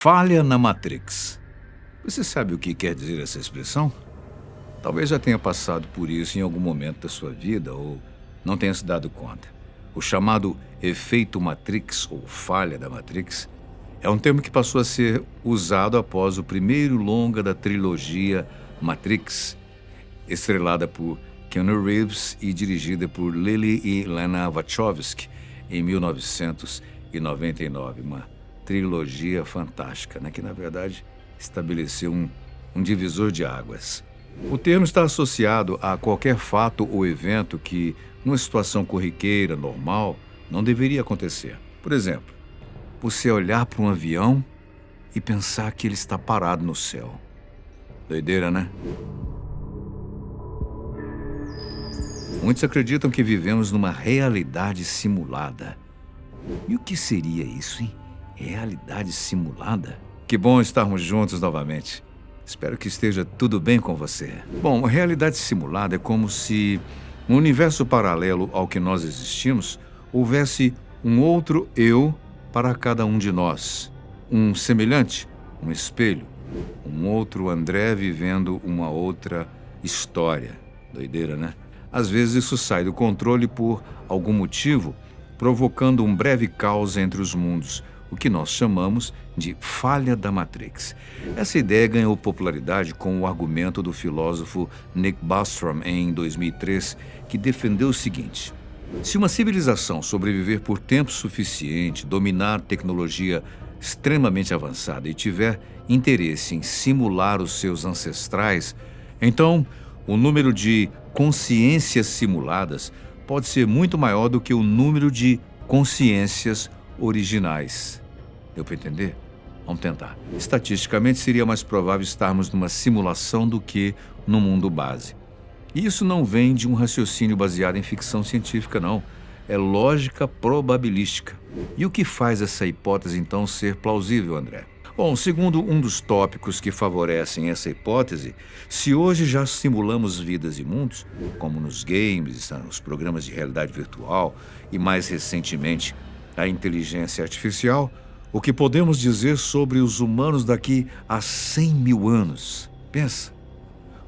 Falha na Matrix. Você sabe o que quer dizer essa expressão? Talvez já tenha passado por isso em algum momento da sua vida ou não tenha se dado conta. O chamado efeito Matrix ou falha da Matrix é um termo que passou a ser usado após o primeiro longa da trilogia Matrix, estrelada por Keanu Reeves e dirigida por Lily e Lana Wachowski em 1999. Uma trilogia fantástica, né? Que na verdade estabeleceu um divisor de águas. O termo está associado a qualquer fato ou evento que, numa situação corriqueira, normal, não deveria acontecer. Por exemplo, você olhar para um avião e pensar que ele está parado no céu. Doideira, né? Muitos acreditam que vivemos numa realidade simulada. E o que seria isso, hein? Realidade simulada? Que bom estarmos juntos novamente. Espero que esteja tudo bem com você. Bom, a realidade simulada é como se, no universo paralelo ao que nós existimos, houvesse um outro eu para cada um de nós. Um semelhante, um espelho. Um outro André vivendo uma outra história. Doideira, né? Às vezes isso sai do controle por algum motivo, provocando um breve caos entre os mundos, o que nós chamamos de falha da Matrix. Essa ideia ganhou popularidade com o argumento do filósofo Nick Bostrom em 2003, que defendeu o seguinte: se uma civilização sobreviver por tempo suficiente, dominar tecnologia extremamente avançada e tiver interesse em simular os seus ancestrais, então o número de consciências simuladas pode ser muito maior do que o número de consciências originais. Deu para entender? Vamos tentar. Estatisticamente, seria mais provável estarmos numa simulação do que no mundo base. E isso não vem de um raciocínio baseado em ficção científica, não. É lógica probabilística. E o que faz essa hipótese, então, ser plausível, André? Bom, segundo um dos tópicos que favorecem essa hipótese, se hoje já simulamos vidas e mundos, como nos games, nos programas de realidade virtual e, mais recentemente, a inteligência artificial, o que podemos dizer sobre os humanos daqui a 100 mil anos? Pensa,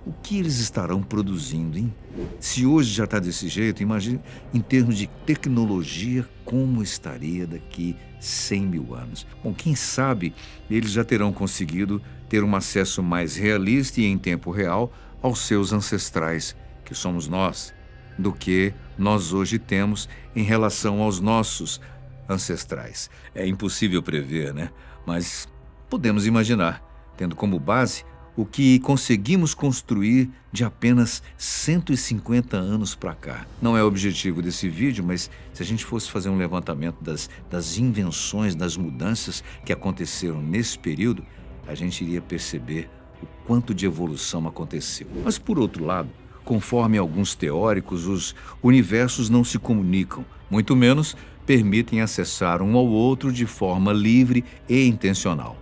o que eles estarão produzindo, hein? Se hoje já está desse jeito, imagine em termos de tecnologia como estaria daqui 100 mil anos. Bom, quem sabe eles já terão conseguido ter um acesso mais realista e em tempo real aos seus ancestrais, que somos nós, do que nós hoje temos em relação aos nossos ancestrais. É impossível prever, né? Mas podemos imaginar, tendo como base o que conseguimos construir de apenas 150 anos para cá. Não é o objetivo desse vídeo, mas se a gente fosse fazer um levantamento das invenções, das mudanças que aconteceram nesse período, a gente iria perceber o quanto de evolução aconteceu. Mas, por outro lado, conforme alguns teóricos, os universos não se comunicam, muito menos permitem acessar um ao outro de forma livre e intencional.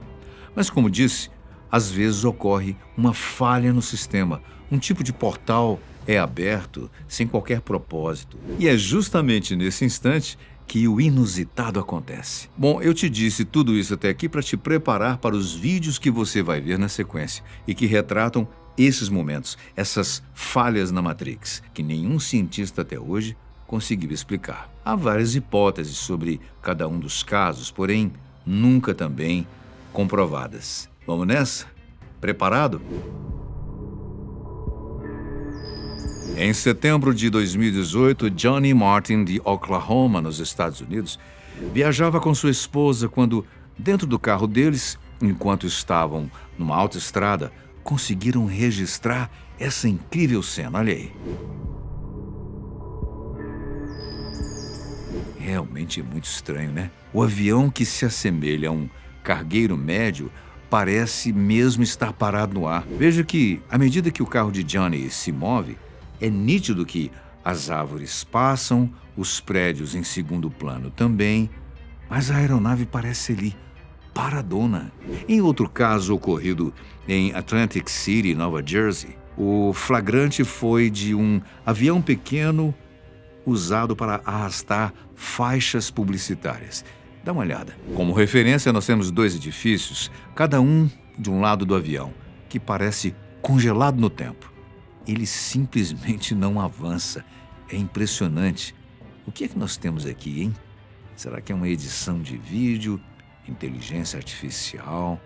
Mas, como disse, às vezes ocorre uma falha no sistema. Um tipo de portal é aberto sem qualquer propósito. E é justamente nesse instante que o inusitado acontece. Bom, eu te disse tudo isso até aqui para te preparar para os vídeos que você vai ver na sequência e que retratam esses momentos, essas falhas na Matrix, que nenhum cientista até hoje conseguiu explicar. Há várias hipóteses sobre cada um dos casos, porém nunca também comprovadas. Vamos nessa? Preparado? Em setembro de 2018, Johnny Martin, de Oklahoma, nos Estados Unidos, viajava com sua esposa quando, dentro do carro deles, enquanto estavam numa autoestrada, conseguiram registrar essa incrível cena. Olha aí. Realmente é muito estranho, né? O avião, que se assemelha a um cargueiro médio, parece mesmo estar parado no ar. Veja que, à medida que o carro de Johnny se move, é nítido que as árvores passam, os prédios em segundo plano também, mas a aeronave parece ali, paradona. Em outro caso ocorrido em Atlantic City, Nova Jersey, o flagrante foi de um avião pequeno usado para arrastar faixas publicitárias. Dá uma olhada. Como referência, nós temos dois edifícios, cada um de um lado do avião, que parece congelado no tempo. Ele simplesmente não avança. É impressionante. O que é que nós temos aqui, hein? Será que é uma edição de vídeo, inteligência artificial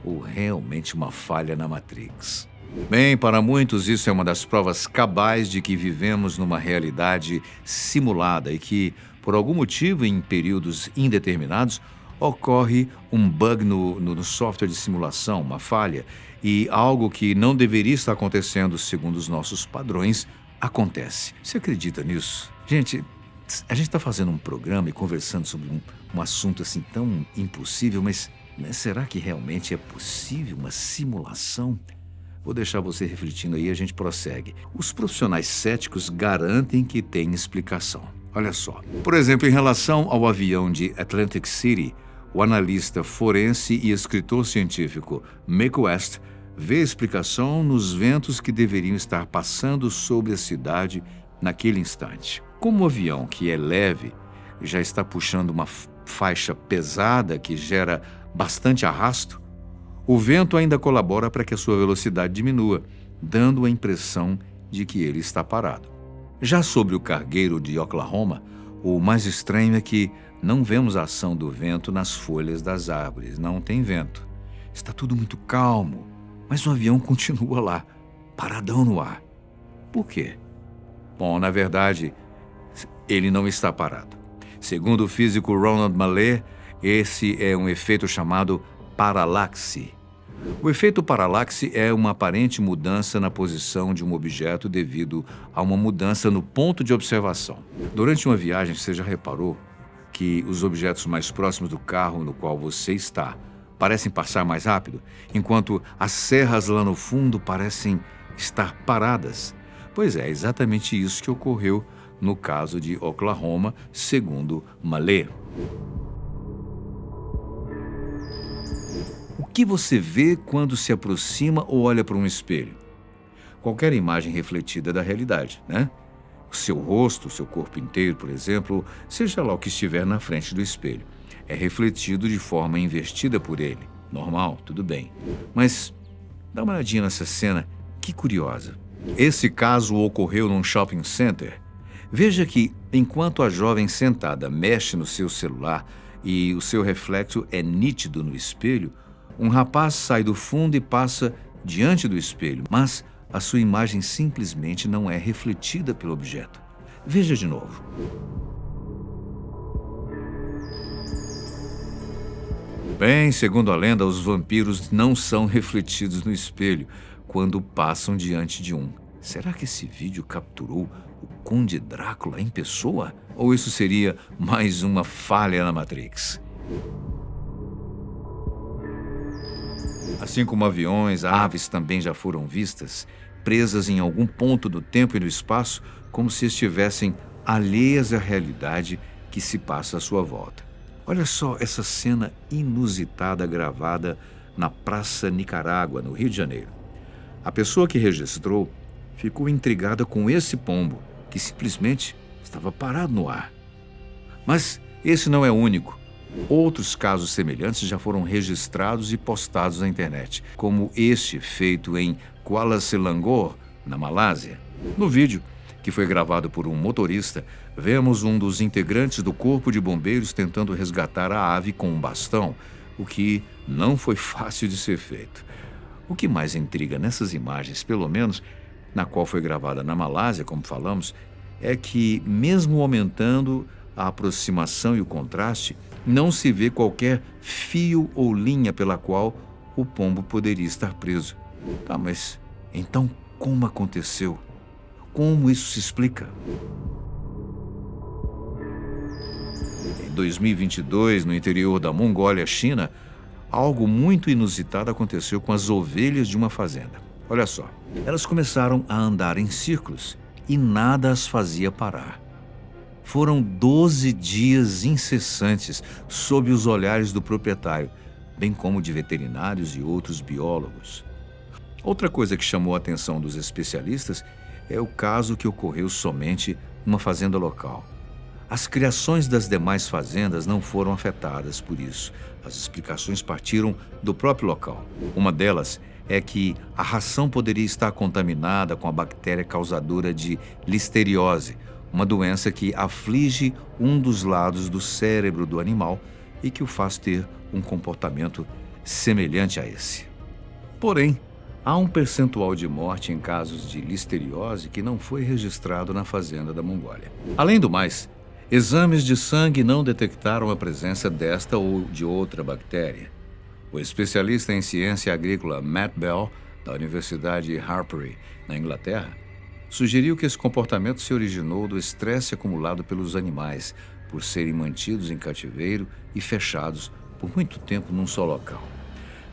ou realmente uma falha na Matrix? Bem, para muitos isso é uma das provas cabais de que vivemos numa realidade simulada e que, por algum motivo, em períodos indeterminados, ocorre um bug no software de simulação, uma falha, e algo que não deveria estar acontecendo segundo os nossos padrões, acontece. Você acredita nisso? Gente, a gente está fazendo um programa e conversando sobre um assunto assim tão impossível, mas será que realmente é possível uma simulação? Vou deixar você refletindo aí e a gente prossegue. Os profissionais céticos garantem que tem explicação. Olha só. Por exemplo, em relação ao avião de Atlantic City, o analista forense e escritor científico Mick West vê explicação nos ventos que deveriam estar passando sobre a cidade naquele instante. Como o avião, que é leve, já está puxando uma faixa pesada que gera bastante arrasto, o vento ainda colabora para que a sua velocidade diminua, dando a impressão de que ele está parado. Já sobre o cargueiro de Oklahoma, o mais estranho é que não vemos a ação do vento nas folhas das árvores. Não tem vento. Está tudo muito calmo, mas o avião continua lá, paradão no ar. Por quê? Bom, na verdade, ele não está parado. Segundo o físico Ronald Mallet, esse é um efeito chamado paralaxe. O efeito paralaxe é uma aparente mudança na posição de um objeto devido a uma mudança no ponto de observação. Durante uma viagem, você já reparou que os objetos mais próximos do carro no qual você está parecem passar mais rápido, enquanto as serras lá no fundo parecem estar paradas? Pois é exatamente isso que ocorreu no caso de Oklahoma, segundo Mallet. O que você vê quando se aproxima ou olha para um espelho? Qualquer imagem refletida da realidade, né? O seu rosto, o seu corpo inteiro, por exemplo, seja lá o que estiver na frente do espelho, é refletido de forma invertida por ele. Normal, tudo bem. Mas dá uma olhadinha nessa cena, que curiosa. Esse caso ocorreu num shopping center. Veja que, enquanto a jovem sentada mexe no seu celular e o seu reflexo é nítido no espelho, um rapaz sai do fundo e passa diante do espelho, mas a sua imagem simplesmente não é refletida pelo objeto. Veja de novo. Bem, segundo a lenda, os vampiros não são refletidos no espelho quando passam diante de um. Será que esse vídeo capturou o Conde Drácula em pessoa? Ou isso seria mais uma falha na Matrix? Assim como aviões, aves também já foram vistas, presas em algum ponto do tempo e do espaço, como se estivessem alheias à realidade que se passa à sua volta. Olha só essa cena inusitada gravada na Praça Nicarágua, no Rio de Janeiro. A pessoa que registrou ficou intrigada com esse pombo, que simplesmente estava parado no ar. Mas esse não é o único. Outros casos semelhantes já foram registrados e postados na internet, como este feito em Kuala Selangor, na Malásia. No vídeo, que foi gravado por um motorista, vemos um dos integrantes do corpo de bombeiros tentando resgatar a ave com um bastão, o que não foi fácil de ser feito. O que mais intriga nessas imagens, pelo menos na qual foi gravada na Malásia, como falamos, é que, mesmo aumentando a aproximação e o contraste, não se vê qualquer fio ou linha pela qual o pombo poderia estar preso. Tá, mas então como aconteceu? Como isso se explica? Em 2022, no interior da Mongólia, China, algo muito inusitado aconteceu com as ovelhas de uma fazenda. Olha só, elas começaram a andar em círculos e nada as fazia parar. Foram 12 dias incessantes sob os olhares do proprietário, bem como de veterinários e outros biólogos. Outra coisa que chamou a atenção dos especialistas é o caso que ocorreu somente numa fazenda local. As criações das demais fazendas não foram afetadas por isso. As explicações partiram do próprio local. Uma delas é que a ração poderia estar contaminada com a bactéria causadora de listeriose, uma doença que aflige um dos lados do cérebro do animal e que o faz ter um comportamento semelhante a esse. Porém, há um percentual de morte em casos de listeriose que não foi registrado na fazenda da Mongólia. Além do mais, exames de sangue não detectaram a presença desta ou de outra bactéria. O especialista em ciência agrícola Matt Bell, da Universidade Harper, na Inglaterra, sugeriu que esse comportamento se originou do estresse acumulado pelos animais, por serem mantidos em cativeiro e fechados por muito tempo num só local.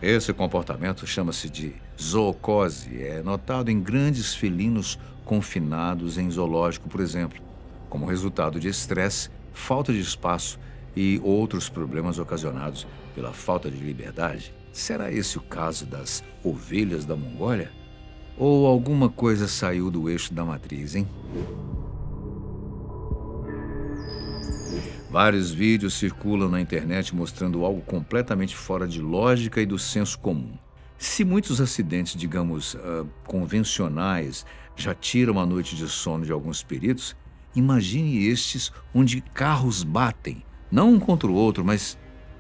Esse comportamento chama-se de zoocose, é notado em grandes felinos confinados em zoológico, por exemplo, como resultado de estresse, falta de espaço e outros problemas ocasionados pela falta de liberdade. Será esse o caso das ovelhas da Mongólia? Ou alguma coisa saiu do eixo da matriz, hein? Vários vídeos circulam na internet mostrando algo completamente fora de lógica e do senso comum. Se muitos acidentes, digamos, convencionais, já tiram a noite de sono de alguns peritos, imagine estes onde carros batem, não um contra o outro, mas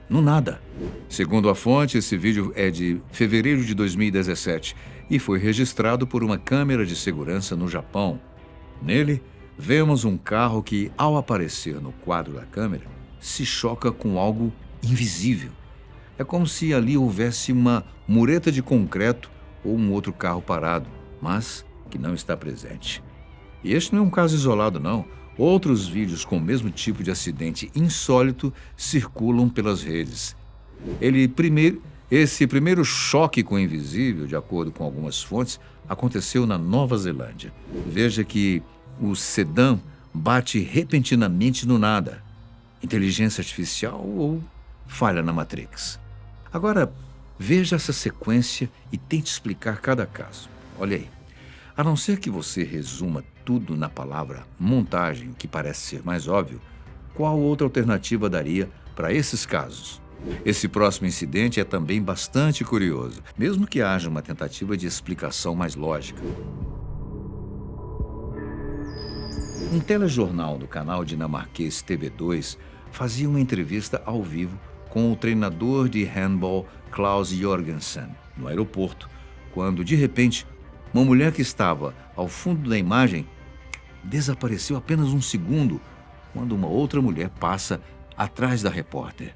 no nada. Segundo a fonte, esse vídeo é de fevereiro de 2017 e foi registrado por uma câmera de segurança no Japão. Nele, vemos um carro que, ao aparecer no quadro da câmera, se choca com algo invisível. É como se ali houvesse uma mureta de concreto ou um outro carro parado, mas que não está presente. E este não é um caso isolado, não. Outros vídeos com o mesmo tipo de acidente insólito circulam pelas redes. Esse primeiro choque com o invisível, de acordo com algumas fontes, aconteceu na Nova Zelândia. Veja que o sedã bate repentinamente no nada. Inteligência artificial ou falha na Matrix? Agora, veja essa sequência e tente explicar cada caso. Olha aí. A não ser que você resuma tudo na palavra montagem, que parece ser mais óbvio, qual outra alternativa daria para esses casos? Esse próximo incidente é também bastante curioso, mesmo que haja uma tentativa de explicação mais lógica. Um telejornal do canal dinamarquês TV2 fazia uma entrevista ao vivo com o treinador de handball Klaus Jorgensen no aeroporto, quando, de repente, uma mulher que estava ao fundo da imagem desapareceu apenas um segundo, quando uma outra mulher passa atrás da repórter.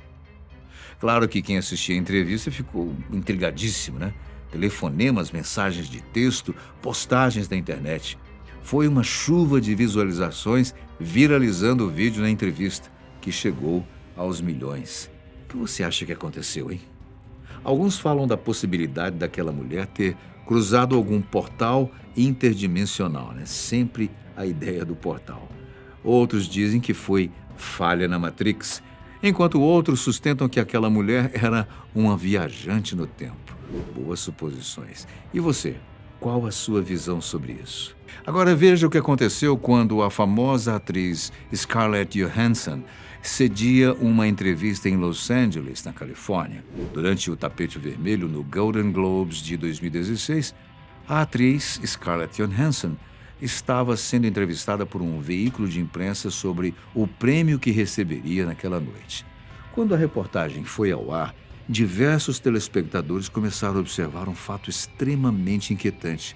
Claro que quem assistia a entrevista ficou intrigadíssimo, né? Telefonemas, mensagens de texto, postagens na internet. Foi uma chuva de visualizações viralizando o vídeo na entrevista, que chegou aos milhões. O que você acha que aconteceu, hein? Alguns falam da possibilidade daquela mulher ter cruzado algum portal interdimensional, né? Sempre a ideia do portal. Outros dizem que foi falha na Matrix, enquanto outros sustentam que aquela mulher era uma viajante no tempo. Boas suposições. E você? Qual a sua visão sobre isso? Agora veja o que aconteceu quando a famosa atriz Scarlett Johansson cedia uma entrevista em Los Angeles, na Califórnia. Durante o tapete vermelho no Golden Globes de 2016, a atriz Scarlett Johansson estava sendo entrevistada por um veículo de imprensa sobre o prêmio que receberia naquela noite. Quando a reportagem foi ao ar, diversos telespectadores começaram a observar um fato extremamente inquietante.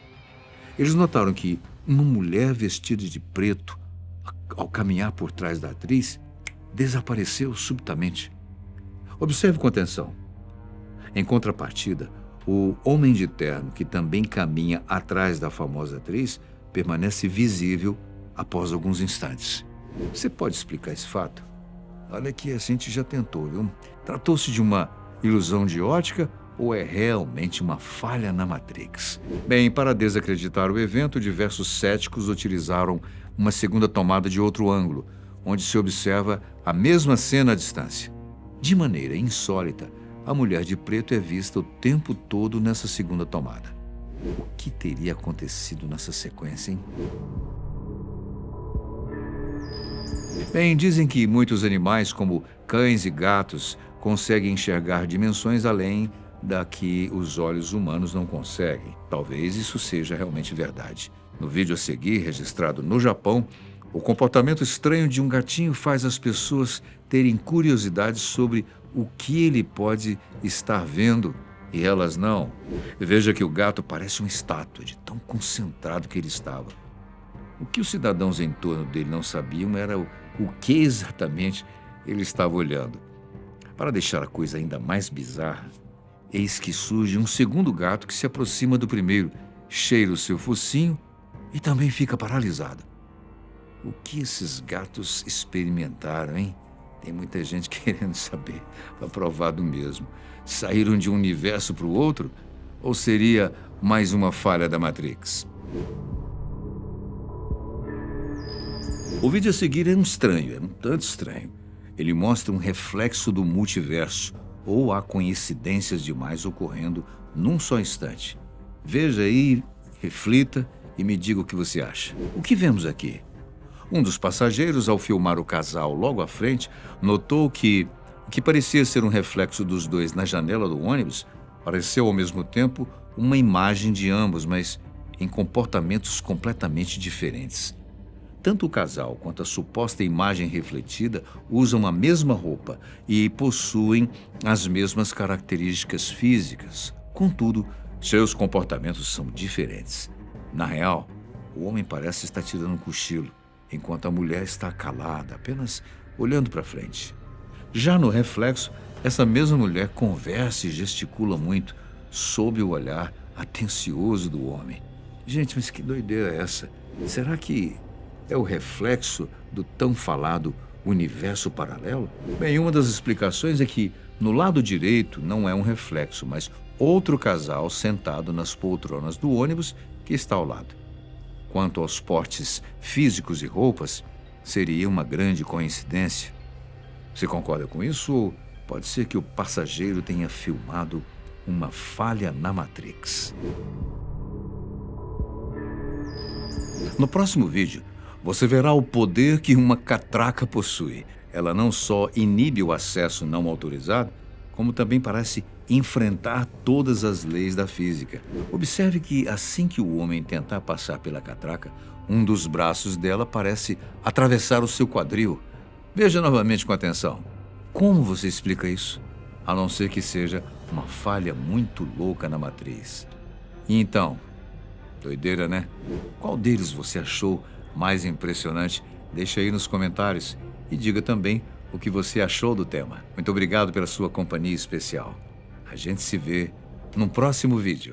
Eles notaram que uma mulher vestida de preto, ao caminhar por trás da atriz, desapareceu subitamente. Observe com atenção. Em contrapartida, o homem de terno, que também caminha atrás da famosa atriz, permanece visível após alguns instantes. Você pode explicar esse fato? Olha que a gente já tentou, viu? Tratou-se de uma ilusão de ótica ou é realmente uma falha na Matrix? Bem, para desacreditar o evento, diversos céticos utilizaram uma segunda tomada de outro ângulo, onde se observa a mesma cena à distância. De maneira insólita, a mulher de preto é vista o tempo todo nessa segunda tomada. O que teria acontecido nessa sequência, hein? Bem, dizem que muitos animais, como cães e gatos, conseguem enxergar dimensões além da que os olhos humanos não conseguem. Talvez isso seja realmente verdade. No vídeo a seguir, registrado no Japão, o comportamento estranho de um gatinho faz as pessoas terem curiosidade sobre o que ele pode estar vendo e elas não. Veja que o gato parece uma estátua de tão concentrado que ele estava. O que os cidadãos em torno dele não sabiam era o que exatamente ele estava olhando. Para deixar a coisa ainda mais bizarra, eis que surge um segundo gato que se aproxima do primeiro, cheira o seu focinho e também fica paralisado. O que esses gatos experimentaram, hein? Tem muita gente querendo saber, para provar do mesmo. Saíram de um universo para o outro? Ou seria mais uma falha da Matrix? O vídeo a seguir é um tanto estranho. Ele mostra um reflexo do multiverso, ou há coincidências demais ocorrendo num só instante. Veja aí, reflita e me diga o que você acha. O que vemos aqui? Um dos passageiros, ao filmar o casal logo à frente, notou que o que parecia ser um reflexo dos dois na janela do ônibus pareceu ao mesmo tempo uma imagem de ambos, mas em comportamentos completamente diferentes. Tanto o casal quanto a suposta imagem refletida usam a mesma roupa e possuem as mesmas características físicas. Contudo, seus comportamentos são diferentes. Na real, o homem parece estar tirando um cochilo, enquanto a mulher está calada, apenas olhando para frente. Já no reflexo, essa mesma mulher conversa e gesticula muito, sob o olhar atencioso do homem. Gente, mas que doideira é essa? Será que é o reflexo do tão falado universo paralelo? Bem, uma das explicações é que no lado direito não é um reflexo, mas outro casal sentado nas poltronas do ônibus que está ao lado. Quanto aos portes físicos e roupas, seria uma grande coincidência. Você concorda com isso ou pode ser que o passageiro tenha filmado uma falha na Matrix? No próximo vídeo, você verá o poder que uma catraca possui. Ela não só inibe o acesso não autorizado, como também parece enfrentar todas as leis da física. Observe que assim que o homem tentar passar pela catraca, um dos braços dela parece atravessar o seu quadril. Veja novamente com atenção. Como você explica isso? A não ser que seja uma falha muito louca na matriz. E então, doideira, né? Qual deles você achou mais impressionante? Deixa aí nos comentários e diga também o que você achou do tema. Muito obrigado pela sua companhia especial. A gente se vê no próximo vídeo.